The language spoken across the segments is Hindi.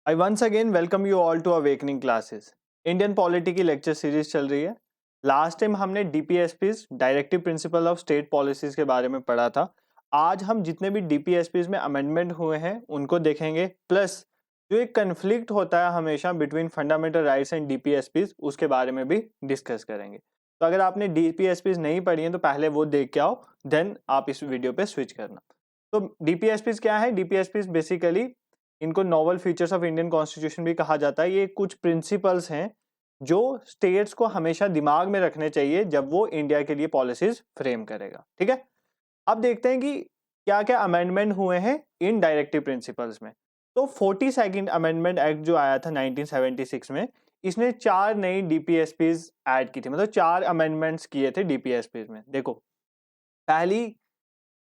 I once again welcome you all to awakening classes. Indian polity की लेक्चर सीरीज चल रही है। लास्ट टाइम हमने DPSPs directive principle of state policies के बारे में पढ़ा था। आज हम जितने भी डीपीएसपीज में अमेंडमेंट हुए हैं उनको देखेंगे, प्लस जो एक कन्फ्लिक्ट होता है हमेशा between fundamental rights and DPSPs उसके बारे में भी डिस्कस करेंगे। तो अगर आपने डीपीएसपीज नहीं पढ़ी है तो पहले वो देख के आओ, देन आप इस वीडियो पे स्विच करना। तो डीपीएसपीज क्या है? डीपीएसपीज बेसिकली, इनको novel features of Indian constitution भी कहा जाता है। ये कुछ प्रिंसिपल्स हैं जो स्टेट्स को हमेशा दिमाग में रखने चाहिए जब वो इंडिया के लिए पॉलिसीज फ्रेम करेगा। ठीक है, अब देखते हैं कि क्या क्या अमेंडमेंट हुए हैं इन डायरेक्टिव प्रिंसिपल्स में। तो 42nd अमेंडमेंट एक्ट जो आया था 1976 में, इसने 4 नई डीपीएसपीज ऐड की थी, मतलब 4 अमेंडमेंट्स किए थे डीपीएसपीज में। देखो, पहली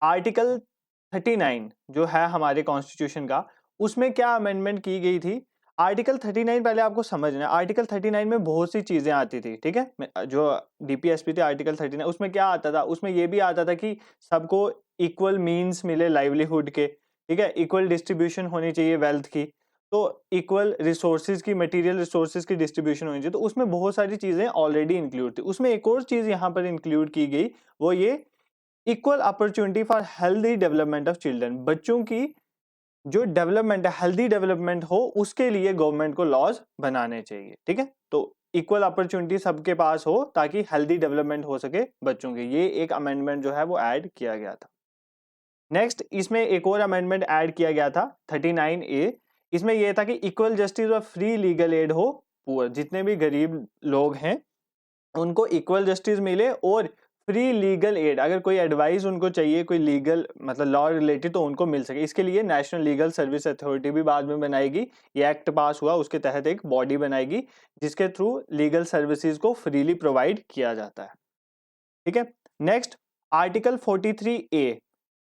आर्टिकल 39 जो है हमारे कॉन्स्टिट्यूशन का, उसमें क्या अमेंडमेंट की गई थी। आर्टिकल 39 पहले आपको समझना है। आर्टिकल 39 में बहुत सी चीजें आती थी। ठीक है, जो डीपीएसपी थे आर्टिकल 39 उसमें क्या आता था, उसमें ये भी आता था कि सबको इक्वल मीन्स मिले लाइवलीहुड के। ठीक है, इक्वल डिस्ट्रीब्यूशन होनी चाहिए वेल्थ की, तो इक्वल रिसोर्सेज की, मटेरियल रिसोर्सेज की डिस्ट्रीब्यूशन होनी चाहिए। तो उसमें बहुत सारी चीजें ऑलरेडी इंक्लूड थी। उसमें एक और चीज यहाँ पर इंक्लूड की गई, वो ये equal opportunity for healthy development of children. बच्चों की जो डेवलपमेंट है, हेल्दी डेवलपमेंट हो, उसके लिए गवर्नमेंट को लॉज बनाने चाहिए। ठीक है, तो इक्वल अपॉर्चुनिटी सबके पास हो ताकि हेल्दी डेवलपमेंट हो सके बच्चों की। ये एक अमेंडमेंट जो है वो ऐड किया गया था। नेक्स्ट, इसमें एक और अमेंडमेंट ऐड किया गया था 39A। इसमें यह था कि इक्वल जस्टिस और फ्री लीगल एड हो पुअर, जितने भी गरीब लोग हैं उनको इक्वल जस्टिस मिले और फ्री लीगल एड, अगर कोई एडवाइस उनको चाहिए, कोई लीगल मतलब लॉ रिलेटेड, तो उनको मिल सके। इसके लिए नेशनल लीगल सर्विस अथॉरिटी भी बाद में बनाएगी। ये एक्ट पास हुआ, उसके तहत एक बॉडी बनाएगी जिसके थ्रू लीगल सर्विसेज को फ्रीली प्रोवाइड किया जाता है। ठीक है, नेक्स्ट आर्टिकल 43A,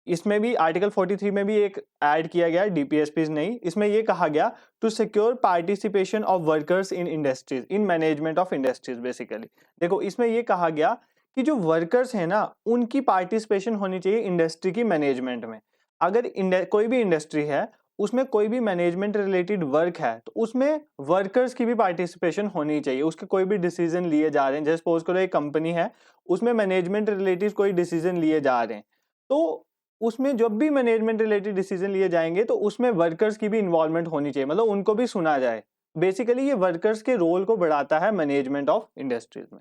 इसमें भी आर्टिकल 43 में भी एक ऐड किया गया डीपीएसपी नहीं। इसमें यह कहा गया to secure participation of workers in industries in management of industries. Basically देखो, इसमें यह कहा गया कि जो वर्कर्स है ना, उनकी पार्टिसिपेशन होनी चाहिए इंडस्ट्री की मैनेजमेंट में। अगर कोई भी इंडस्ट्री है, उसमें कोई भी मैनेजमेंट रिलेटेड वर्क है, तो उसमें वर्कर्स की भी पार्टिसिपेशन होनी चाहिए। उसके कोई भी डिसीजन लिए जा रहे हैं, जैसे सपोज करो एक कंपनी है, उसमें मैनेजमेंट रिलेटेड कोई डिसीजन लिए जा रहे हैं, तो उसमें जब भी मैनेजमेंट रिलेटेड डिसीजन लिए जाएंगे तो उसमें वर्कर्स की भी इन्वॉल्वमेंट होनी चाहिए, मतलब उनको भी सुना जाए। बेसिकली ये वर्कर्स के रोल को बढ़ाता है मैनेजमेंट ऑफ इंडस्ट्रीज में।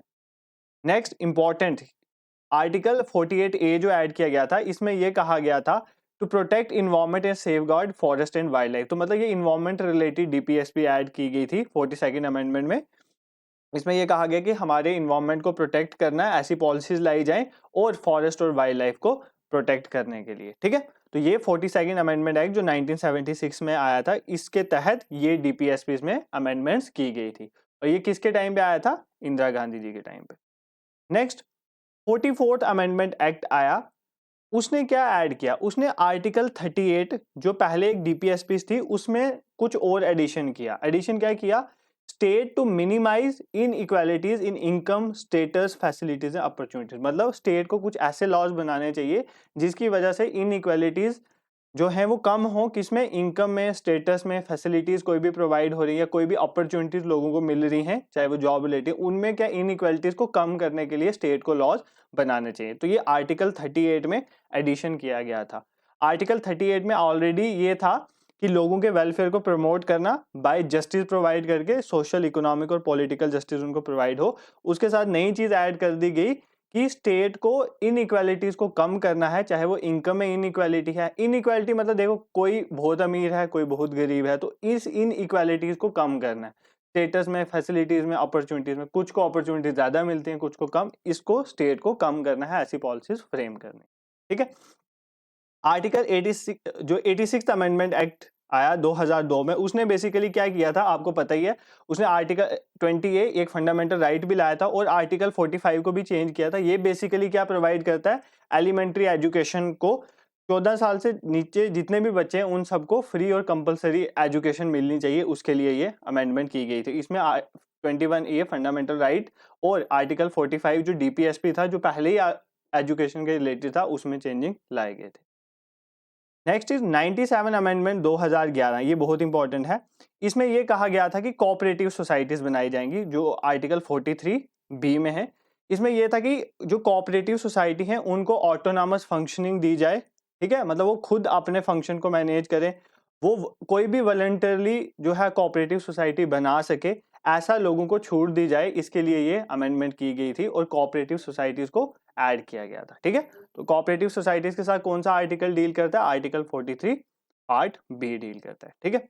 नेक्स्ट इंपॉर्टेंट आर्टिकल 48A जो ऐड किया गया था, इसमें यह कहा गया था to protect environment and safeguard forest and wild life. तो मतलब ये इन्वायरमेंट रिलेटेड डीपीएसपी ऐड की गई थी 42nd अमेंडमेंट में। इसमें यह कहा गया कि हमारे इन्वायरमेंट को प्रोटेक्ट करना है, ऐसी पॉलिसीज लाई जाएं और फॉरेस्ट और वाइल्ड लाइफ को प्रोटेक्ट करने के लिए। ठीक है, तो ये 42nd अमेंडमेंट एक्ट जो 1976 में आया था, इसके तहत ये डीपीएसपी में अमेंडमेंट्स की गई थी। और ये किसके टाइम पे आया था? इंदिरा गांधी जी के टाइम पे। नेक्स्ट 44th अमेंडमेंट एक्ट आया। उसने क्या ऐड किया? उसने आर्टिकल 38 जो पहले एक डीपीएसपी थी उसमें कुछ और एडिशन किया। एडिशन क्या किया? State to minimise inequalities in income, status, facilities and opportunities. मतलब स्टेट को कुछ ऐसे लॉज बनाने चाहिए जिसकी वजह से इन इक्वालिटीज जो है वो कम हो। किसमें? इनकम में, स्टेटस में, फैसिलिटीज कोई भी प्रोवाइड हो रही है, कोई भी अपॉर्चुनिटीज लोगों को मिल रही हैं, चाहे वो जॉब रिलेटेड, उनमें क्या इन इक्वालिटीज को कम करने के लिए स्टेट को लॉज बनाने चाहिए। तो ये आर्टिकल 38 में एडिशन किया गया था। आर्टिकल 38 में ऑलरेडी ये था कि लोगों के वेलफेयर को प्रमोट करना बाय जस्टिस प्रोवाइड करके, सोशल, इकोनॉमिक और पॉलिटिकल जस्टिस उनको प्रोवाइड हो। उसके साथ नई चीज ऐड कर दी गई कि स्टेट को इन इक्वालिटीज को कम करना है, चाहे वो इनकम में इन इक्वालिटी है। इन इक्वालिटी मतलब देखो, कोई बहुत अमीर है, कोई बहुत गरीब है, तो इस इन इक्वालिटीज को कम करना है। स्टेटस में, फैसिलिटीज में, अपॉर्चुनिटीज में, कुछ को अपॉर्चुनिटीज ज्यादा मिलती हैं, कुछ को कम, इसको स्टेट को कम करना है, ऐसी पॉलिसीज फ्रेम करनी। ठीक है, आर्टिकल 86 जो 86th अमेंडमेंट एक्ट आया 2002 में, उसने बेसिकली क्या किया था आपको पता ही है। उसने आर्टिकल 20A एक फंडामेंटल राइट भी लाया था और आर्टिकल 45 को भी चेंज किया था। ये बेसिकली क्या प्रोवाइड करता है? एलिमेंट्री एजुकेशन को 14 साल से नीचे जितने भी बच्चे हैं उन सबको फ्री और कंपलसरी एजुकेशन मिलनी चाहिए, उसके लिए ये अमेंडमेंट की गई थी। इसमें 21A फंडामेंटल राइट और आर्टिकल 45 जो डीपीएसपी था, जो पहले ही एजुकेशन के रिलेटेड था, उसमें चेंजिंग लाए गए थे। नेक्स्ट इज 97 अमेंडमेंट 2011, ये बहुत इंपॉर्टेंट है। इसमें ये कहा गया था कि कोऑपरेटिव सोसाइटीज बनाई जाएंगी, जो आर्टिकल 43B में है। इसमें यह था कि जो कोऑपरेटिव सोसाइटी है उनको ऑटोनॉमस फंक्शनिंग दी जाए, ठीक है, मतलब वो खुद अपने फंक्शन को मैनेज करें, वो कोई भी वॉलंटरली जो है कोऑपरेटिव सोसाइटी बना सके, ऐसा लोगों को छूट दी जाए, इसके लिए ये अमेंडमेंट की गई थी और कोऑपरेटिव सोसाइटीज को ऐड किया गया था, ठीक है। तो कोऑपरेटिव सोसाइटीज के साथ कौन सा आर्टिकल डील करता है? आर्टिकल 43 पार्ट बी डील करता है, ठीक है।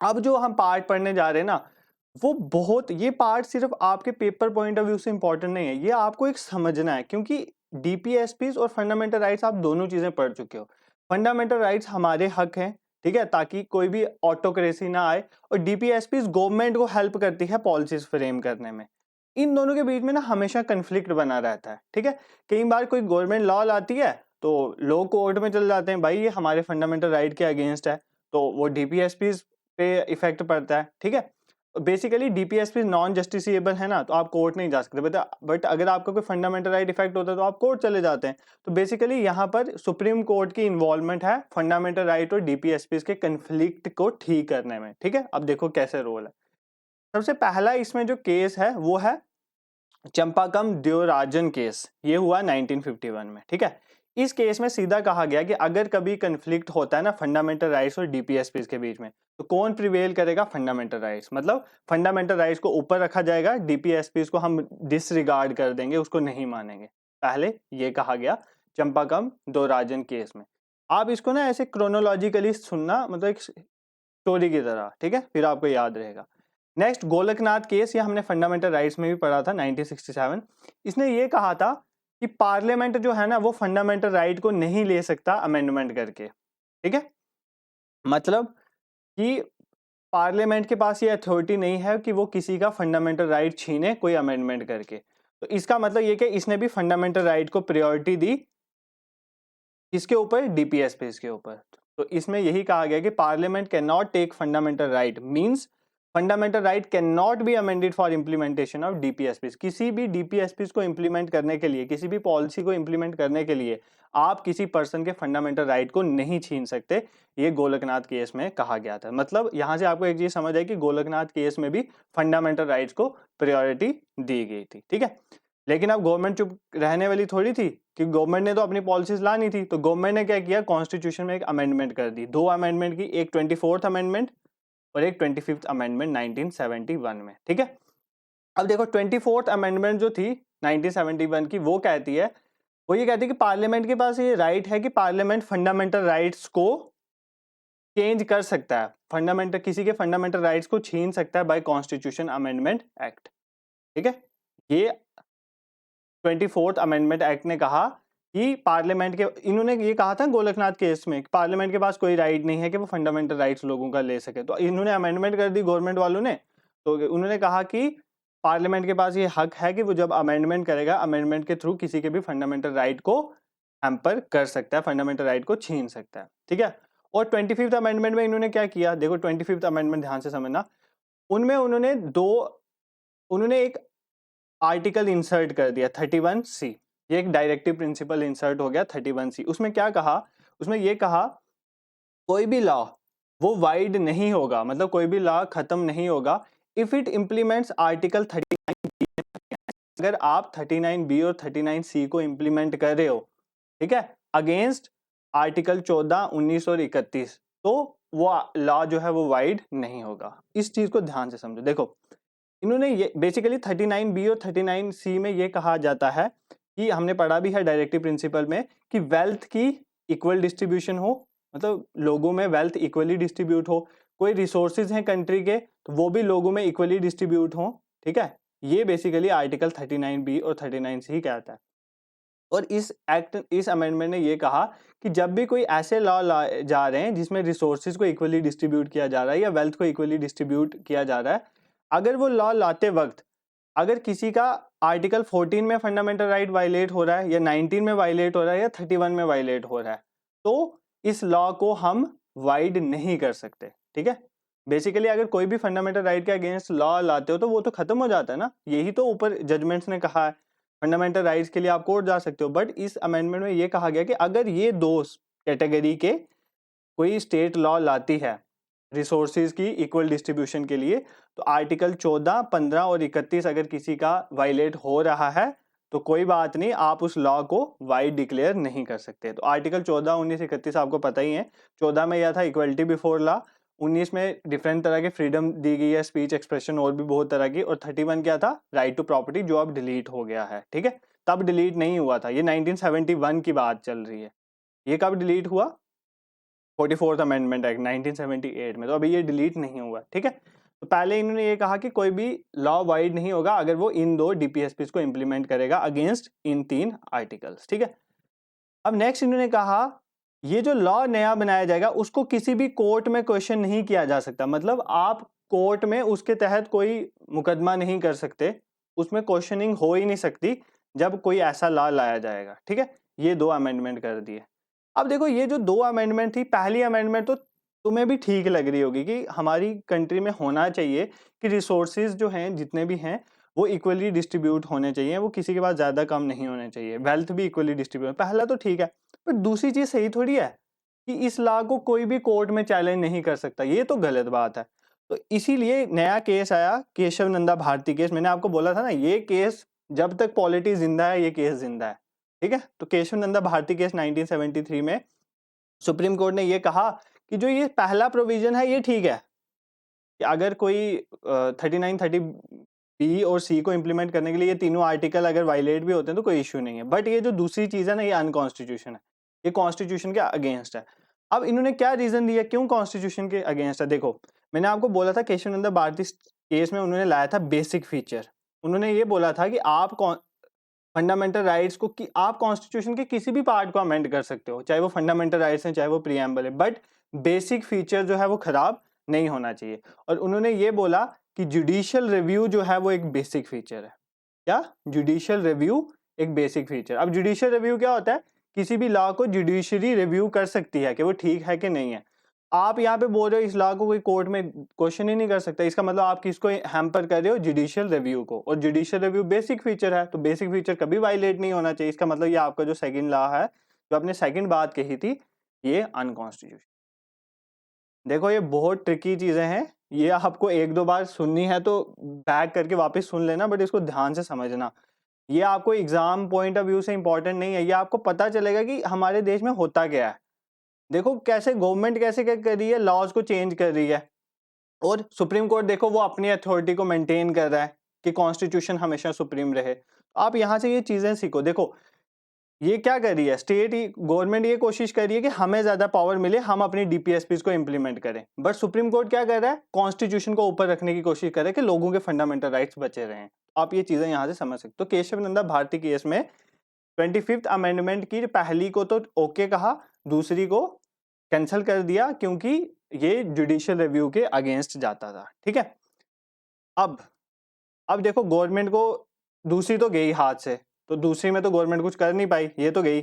अब जो हम पार्ट पढ़ने जा रहे हैं ना, वो बहुत, ये पार्ट सिर्फ आपके पेपर पॉइंट ऑफ व्यू से इंपॉर्टेंट नहीं है, ये आपको एक समझना है, क्योंकि डीपीएसपीज और फंडामेंटल राइट्स आप दोनों चीजें पढ़ चुके हो। फंडामेंटल राइट्स हमारे हक हैं, ठीक है, ताकि कोई भी ऑटोक्रेसी ना आए, और डीपीएसपीज गवर्नमेंट को हेल्प करती है पॉलिसीज फ्रेम करने में। इन दोनों के बीच में ना हमेशा कन्फ्लिक्ट बना रहता है, ठीक है। कई बार कोई गवर्नमेंट लॉ लाती है तो लोग कोर्ट में चले जाते हैं, भाई ये हमारे फंडामेंटल राइट के अगेंस्ट है, तो वो डीपीएसपीज पे इफेक्ट पड़ता है, ठीक है। बेसिकली डीपीएसपी नॉन जस्टिसिएबल है ना, तो आप कोर्ट नहीं जा सकते, बट अगर आपका कोई फंडामेंटल राइट इफेक्ट होता है तो आप कोर्ट चले जाते हैं। तो बेसिकली यहाँ पर सुप्रीम कोर्ट की इन्वॉल्वमेंट है फंडामेंटल राइट और डीपीएसपी के कंफ्लिक्ट को ठीक करने में, ठीक है। अब देखो कैसे रोल है। सबसे पहला इसमें जो केस है वो है चंपाकम देवराजन केस, ये हुआ 1951 में, ठीक है। इस केस में सीधा कहा गया कि अगर कभी कंफ्लिक्ट होता है ना फंडामेंटल राइट्स और डीपीएसपीज के बीच में, तो कौन प्रिवेल करेगा? Fundamental rights. मतलब फंडामेंटल राइट्स को ऊपर रखा जाएगा, डीपीएसपीज को हम डिसरिगार्ड कर देंगे, उसको नहीं मानेंगे। पहले ये कहा गया चंपाकम देवराजन केस में। आप इसको ना ऐसे क्रोनोलॉजिकली सुनना, मतलब एक स्टोरी की तरह, ठीक है, फिर आपको याद रहेगा। नेक्स्ट गोलकनाथ केस, ये हमने फंडामेंटल राइट्स में भी पढ़ा था 1967। इसने ये कहा था कि पार्लियामेंट जो है ना वो फंडामेंटल राइट को नहीं ले सकता अमेंडमेंट करके, ठीक है। मतलब कि पार्लियामेंट के पास ये अथॉरिटी नहीं है कि वो किसी का फंडामेंटल राइट छीने कोई अमेंडमेंट करके। तो इसका मतलब ये कि इसने भी फंडामेंटल राइट को प्रायोरिटी दी, किसके ऊपर? डीपीएसपीज के ऊपर। तो इसमें यही कहा गया कि parliament can not take fundamental right, means fundamental right can not be amended for implementation of DPSPs. किसी भी डीपीएसपीज को इंप्लीमेंट करने के लिए, किसी भी पॉलिसी को इंप्लीमेंट करने के लिए आप किसी पर्सन के फंडामेंटल राइट को नहीं छीन सकते, ये गोलकनाथ केस में कहा गया था। मतलब यहां से आपको एक चीज समझ आई कि गोलकनाथ केस में भी फंडामेंटल राइट्स को प्रायोरिटी दी गई थी, ठीक है। लेकिन अब गवर्नमेंट चुप रहने वाली थोड़ी थी, कि गवर्नमेंट ने तो अपनी पॉलिसीज लानी थी। तो गवर्नमेंट ने क्या किया? कॉन्स्टिट्यूशन में एक अमेंडमेंट कर दी, दो अमेंडमेंट की, एक 24th अमेंडमेंट और एक 25th अमेंडमेंट 1971 में, ठीक है। अब देखो 24th अमेंडमेंट जो थी 1971 की, वो कहती है, वो ये कहती है कि पार्लियामेंट के पास ये राइट है कि पार्लियामेंट फंडामेंटल राइट्स को चेंज कर सकता है, फंडामेंटल किसी के फंडामेंटल राइट्स को छीन सकता है बाय कॉन्स्टिट्यूशन अमेंडमेंट एक्ट, ठीक है। ये 24th अमेंडमेंट एक्ट ने कहा कि पार्लियामेंट के, इन्होंने ये कहा था गोलकनाथ केस में, पार्लियामेंट के पास कोई राइट नहीं है कि वो फंडामेंटल राइट्स लोगों का ले सके। तो इन्होंने अमेंडमेंट कर दी गवर्नमेंट वालों ने, तो उन्होंने कहा कि पार्लियामेंट के पास ये हक है कि वो जब अमेंडमेंट करेगा, अमेंडमेंट के थ्रू किसी के भी फंडामेंटल राइट को हैम्पर कर सकता है, फंडामेंटल राइट को छीन सकता है, ठीक है। और 25th अमेंडमेंट में इन्होंने क्या किया? देखो 25th अमेंडमेंट ध्यान से समझना, उनमें उन्होंने एक आर्टिकल इंसर्ट कर दिया 31C। ये एक डायरेक्टिव प्रिंसिपल इंसर्ट हो गया 31C। उसमें क्या कहा? उसमें ये कहा कोई भी लॉ वो वाइड नहीं होगा, मतलब कोई भी लॉ खत्म नहीं होगा if it implements article 39B। अगर आप 39B और 39C को इंप्लीमेंट कर रहे हो, ठीक है, अगेंस्ट आर्टिकल 14, 19 और 31, तो वो लॉ जो है वो वाइड नहीं होगा। इस चीज को ध्यान से समझो। देखो इन्होंने ये बेसिकली 39B और 39C में ये कहा जाता है कि हमने पढ़ा भी है डायरेक्टिव प्रिंसिपल में कि वेल्थ की इक्वल डिस्ट्रीब्यूशन हो, मतलब लोगों में वेल्थ इक्वली डिस्ट्रीब्यूट हो, कोई रिसोर्सेज हैं कंट्री के तो वो भी लोगों में इक्वली डिस्ट्रीब्यूट हो, ठीक है। ये बेसिकली आर्टिकल 39B और 39C कहता है। और इस अमेंडमेंट ने ये कहा कि जब भी कोई ऐसे लॉ जा रहे हैं जिसमें रिसोर्सेज को इक्वली डिस्ट्रीब्यूट किया जा रहा है या वेल्थ को इक्वली डिस्ट्रीब्यूट किया जा रहा है, अगर वो लॉ लाते वक्त अगर किसी का आर्टिकल 14 में फंडामेंटल राइट वायलेट हो रहा है या 19 में वायलेट हो रहा है या 31 में वायलेट हो रहा है, तो इस लॉ को हम वाइड नहीं कर सकते, ठीक है। बेसिकली अगर कोई भी फंडामेंटल राइट के अगेंस्ट लॉ लाते हो तो वो तो खत्म हो जाता है ना, यही तो ऊपर जजमेंट्स ने कहा है, फंडामेंटल राइट्स के लिए आप कोर्ट जा सकते हो। बट इस अमेंडमेंट में ये कहा गया कि अगर ये दो कैटेगरी के कोई स्टेट लॉ लाती है रिसोर्सेज की इक्वल डिस्ट्रीब्यूशन के लिए, तो आर्टिकल 14, 15 और 31 अगर किसी का वायलेट हो रहा है तो कोई बात नहीं, आप उस लॉ को वाइड डिक्लेयर नहीं कर सकते। तो आर्टिकल 14, 19, 31 आपको पता ही है। 14 में यह था इक्वलिटी बिफोर लॉ, 19 में डिफरेंट तरह के फ्रीडम दी गई है, स्पीच, एक्सप्रेशन और भी बहुत तरह की, और 31 क्या था, राइट टू प्रॉपर्टी, जो अब डिलीट हो गया है। ठीक है, तब डिलीट नहीं हुआ था, ये 1971 की बात चल रही है। ये कब डिलीट हुआ, 44th अमेंडमेंट एक्ट 1978 में, तो अभी ये डिलीट नहीं हुआ। ठीक है, तो पहले इन्होंने ये कहा कि कोई भी लॉ वाइड नहीं होगा अगर वो इन 2 डीपीएसपी को इंप्लीमेंट करेगा अगेंस्ट इन 3 आर्टिकल्स। ठीक है, अब नेक्स्ट इन्होंने कहा ये जो लॉ नया बनाया जाएगा उसको किसी भी कोर्ट में क्वेश्चन नहीं किया जा सकता, मतलब आप कोर्ट में उसके तहत कोई मुकदमा नहीं कर सकते, उसमें क्वेश्चनिंग हो ही नहीं सकती जब कोई ऐसा लॉ लाया जाएगा। ठीक है, ये 2 अमेंडमेंट कर दिए। अब देखो ये जो 2 अमेंडमेंट थी, पहली अमेंडमेंट तो तुम्हें भी ठीक लग रही होगी कि हमारी कंट्री में होना चाहिए कि रिसोर्सेज जो हैं जितने भी हैं वो इक्वली डिस्ट्रीब्यूट होने चाहिए, वो किसी के पास ज़्यादा कम नहीं होने चाहिए, वेल्थ भी इक्वली डिस्ट्रीब्यूट, पहला तो ठीक है। पर दूसरी चीज़ सही थोड़ी है कि इस लॉ को कोई भी कोर्ट में चैलेंज नहीं कर सकता, ये तो गलत बात है। तो इसीलिए नया केस आया, केशव नंदा भारती केस। मैंने आपको बोला था ना, ये केस जब तक पॉलिटी जिंदा है ये केस जिंदा है। ठीक है, तो केशव नंदा भारती केस 1973 में सुप्रीम कोर्ट ने ये कहा कि जो ये पहला प्रोविजन है ये ठीक है कि अगर कोई 39, 30 बी और सी को इंप्लीमेंट करने के लिए ये तीनों आर्टिकल अगर वायलेट भी होते हैं तो कोई इश्यू नहीं है, बट ये जो दूसरी चीज है ना, ये अनकॉन्स्टिट्यूशन है, ये कॉन्स्टिट्यूशन के अगेंस्ट है। अब इन्होंने क्या रीजन दिया क्यों कॉन्स्टिट्यूशन के अगेंस्ट है। देखो मैंने आपको बोला था केशव नंदा भारती केस में उन्होंने लाया था बेसिक फीचर। उन्होंने ये बोला था कि आप फंडामेंटल राइट्स को कि आप कॉन्स्टिट्यूशन के किसी भी पार्ट को अमेंड कर सकते हो, चाहे वो फंडामेंटल राइट्स हैं चाहे वो प्रीएम्बल है, बट बेसिक फीचर जो है वो खराब नहीं होना चाहिए। और उन्होंने ये बोला कि जुडिशियल रिव्यू जो है वो एक बेसिक फीचर है। क्या, जुडिशियल रिव्यू एक बेसिक फीचर। अब जुडिशियल रिव्यू क्या होता है, किसी भी लॉ को जुडिशरी रिव्यू कर सकती है कि वो ठीक है कि नहीं है। आप यहाँ पे बोल रहे हो इस लॉ को कोई कोर्ट में क्वेश्चन ही नहीं कर सकता, इसका मतलब आप किसको हैम्पर कर रहे हो, जुडिशियल रिव्यू को, और जुडिशियल रिव्यू बेसिक फीचर है, तो बेसिक फीचर कभी वायलेट नहीं होना चाहिए। इसका मतलब ये आपका जो सेकंड लॉ है, जो आपने सेकंड बात कही थी, ये अनकॉन्स्टिट्यूशनल। देखो ये बहुत ट्रिकी चीजें हैं, ये आपको 1-2 बार सुननी है तो बैक करके वापस सुन लेना, बट इसको ध्यान से समझना। ये आपको एग्जाम पॉइंट ऑफ व्यू से इंपॉर्टेंट नहीं है, ये आपको पता चलेगा कि हमारे देश में होता क्या है। देखो कैसे गवर्नमेंट कैसे क्या कर रही है, लॉज को चेंज कर रही है, और सुप्रीम कोर्ट देखो वो अपनी अथॉरिटी को मेंटेन कर रहा है कि कॉन्स्टिट्यूशन हमेशा सुप्रीम रहे। आप यहाँ से ये चीजें सीखो। देखो ये क्या कर रही है, स्टेट गवर्नमेंट ये कोशिश कर रही है कि हमें ज्यादा पावर मिले, हम अपनी डीपीएसपी को इंप्लीमेंट करें, बट सुप्रीम कोर्ट क्या कर रहा है, कॉन्स्टिट्यूशन को ऊपर रखने की कोशिश कर रहा है कि लोगों के फंडामेंटल राइट्स बचे रहें। आप ये चीजें यहाँ से समझ सकते हो। तो केशव नंदा भारती केस में 25th अमेंडमेंट की पहली को तो ओके कहा, दूसरी को कैंसिल कर दिया क्योंकि ये जुडिशियल रिव्यू के अगेंस्ट जाता था। ठीक है, अब देखो गवर्नमेंट को दूसरी तो गई हाथ से, तो दूसरी में तो गवर्नमेंट कुछ कर नहीं पाई, ये तो गई।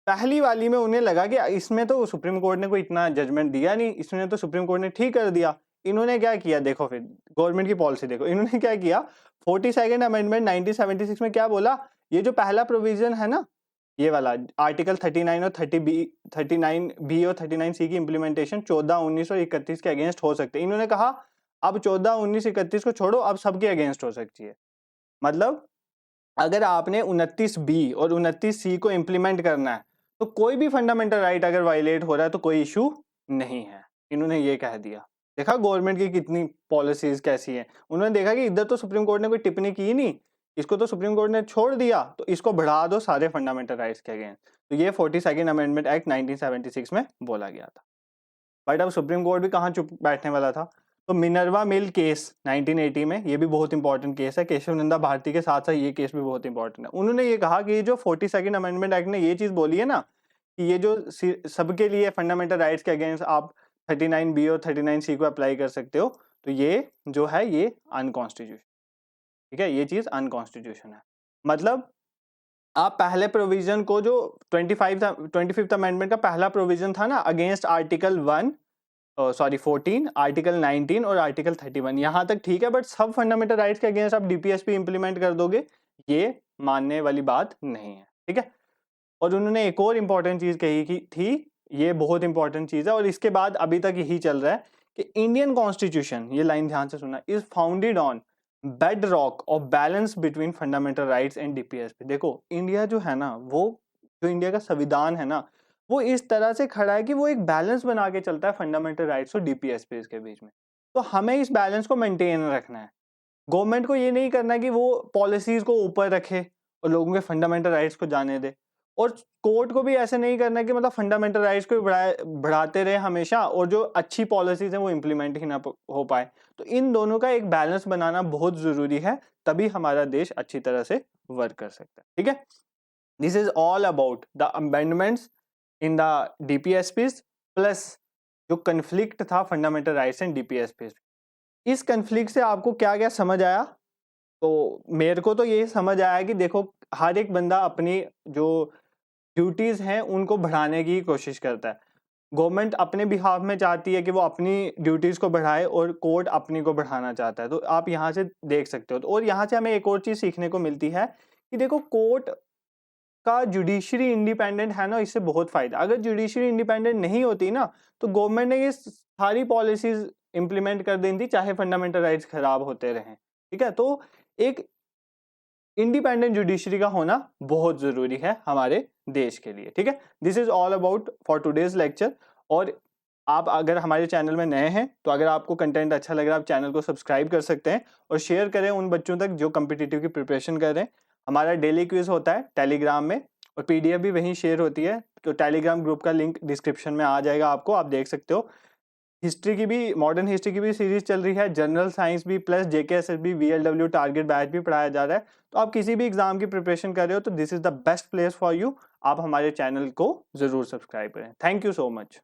पहली वाली में उन्हें लगा कि इसमें तो सुप्रीम कोर्ट ने कोई इतना जजमेंट दिया नहीं, इसमें तो सुप्रीम कोर्ट ने ठीक कर दिया। इन्होंने क्या किया, देखो फिर गवर्नमेंट की पॉलिसी देखो, इन्होंने क्या किया, 42nd अमेंडमेंट 1976 में क्या बोला, ये जो पहला प्रोविजन है ना, ये वाला आर्टिकल 39 और 39 बी और 39 सी की इंप्लीमेंटेशन 14, 19 और 31 के अगेंस्ट हो सकते हैं। इन्होंने कहा अब 14, 19, 31 को छोड़ो, अब सबके अगेंस्ट हो सकती है। मतलब अगर आपने 29 बी और 29 सी को इंप्लीमेंट करना है तो कोई भी फंडामेंटल राइट अगर वायलेट हो रहा है तो कोई इशू नहीं है, इन्होंने ये कह दिया। देखा गवर्नमेंट की कितनी पॉलिसीज कैसी हैं, उन्होंने देखा कि इधर तो सुप्रीम कोर्ट ने कोई टिप्पणी की नहीं, इसको तो सुप्रीम कोर्ट ने छोड़ दिया, तो इसको बढ़ा दो सारे फंडामेंटल राइट्स के अगेंस्ट। तो ये 42nd अमेंडमेंट एक्ट 1976 में बोला गया था। बट अब सुप्रीम कोर्ट भी कहाँ चुप बैठने वाला था। तो मिनर्वा मिल केस 1980 में, ये भी बहुत इंपॉर्टेंट केस है, केशव नंदा भारती के साथ साथ ये केस भी बहुत इंपॉर्टेंट है। उन्होंने ये कहा कि ये जो 42nd अमेंडमेंट एक्ट ने ये चीज बोली है ना कि ये जो सबके लिए फंडामेंटल राइट्स के अगेंस्ट आप 39 बी और 39 सी को अप्लाई कर सकते हो, तो ये जो है ये अनकॉन्स्टिट्यूशन। ठीक है, ये चीज अनकॉन्स्टिट्यूशन है। मतलब आप पहले प्रोविजन को जो 25th अमेंडमेंट का पहला प्रोविजन था ना अगेंस्ट आर्टिकल 14, आर्टिकल 19 और आर्टिकल 31, यहाँ तक ठीक है, बट सब फंडामेंटल राइट्स के अगेंस्ट आप डीपीएसपी इंप्लीमेंट कर दोगे, ये मानने वाली बात नहीं है। ठीक है, और उन्होंने एक और इम्पॉर्टेंट चीज कही की थी, ये बहुत इंपॉर्टेंट चीज है और इसके बाद अभी तक यही चल रहा है कि इंडियन कॉन्स्टिट्यूशन, ये लाइन ध्यान से सुनना, is founded on bed rock of balance between fundamental rights and DPSP. देखो इंडिया जो है ना, वो जो इंडिया का संविधान है ना, वो इस तरह से खड़ा है कि वो एक बैलेंस बना के चलता है फंडामेंटल राइट्स और डीपीएसपी के बीच में। तो हमें इस बैलेंस को मेंटेन रखना है। गवर्नमेंट को ये नहीं करना है कि वो पॉलिसीज को ऊपर रखे और लोगों के फंडामेंटल राइट्स को जाने दे, और कोर्ट को भी ऐसे नहीं करना है कि मतलब फंडामेंटल राइट्स को बढ़ाते रहे हमेशा और जो अच्छी पॉलिसीज हैं वो इम्प्लीमेंट ही ना हो पाए। तो इन दोनों का एक बैलेंस बनाना बहुत जरूरी है, तभी हमारा देश अच्छी तरह से वर्क कर सकता है। ठीक है, this is all about the amendments in the DPSPs plus जो कन्फ्लिक्ट था फंडामेंटल राइट्स एंड डीपीएसपीज। इस कन्फ्लिक्ट से आपको क्या क्या समझ आया? तो मेरे को तो ये समझ आया कि देखो हर एक बंदा अपनी जो ड्यूटीज हैं उनको बढ़ाने की कोशिश करता है। गवर्नमेंट अपने बिहाफ में चाहती है कि वो अपनी ड्यूटीज को बढ़ाए और कोर्ट अपनी को बढ़ाना चाहता है। तो आप यहाँ से देख सकते हो। और यहाँ से हमें एक और चीज सीखने को मिलती है कि देखो कोर्ट का जुडिशरी इंडिपेंडेंट है ना, इससे बहुत फायदा। अगर जुडिशरी इंडिपेंडेंट नहीं होती ना, तो गवर्नमेंट ने ये सारी पॉलिसीज इंप्लीमेंट कर दी थी, चाहे फंडामेंटल राइट्स खराब होते रहें। ठीक है, तो एक इंडिपेंडेंट जुडिशरी का होना बहुत जरूरी है हमारे देश के लिए। ठीक है, this is all about for today's lecture. और आप अगर हमारे चैनल में नए हैं तो अगर आपको कंटेंट अच्छा लग रहा है, आप चैनल को सब्सक्राइब कर सकते हैं और शेयर करें उन बच्चों तक जो कम्पिटिटिव की प्रिपरेशन कर रहे हैं। हमारा डेली क्विज होता है टेलीग्राम में और पीडीएफ भी वहीं शेयर होती है, तो टेलीग्राम ग्रुप का लिंक डिस्क्रिप्शन में आ जाएगा, आपको आप देख सकते हो। हिस्ट्री की भी, मॉडर्न हिस्ट्री की भी सीरीज चल रही है, जनरल साइंस भी plus JKSSB VLW target batch भी पढ़ाया जा रहा है। तो आप किसी भी एग्जाम की प्रिपरेशन कर रहे हो तो this is the best place for you. आप हमारे चैनल को जरूर सब्सक्राइब करें। Thank you so much.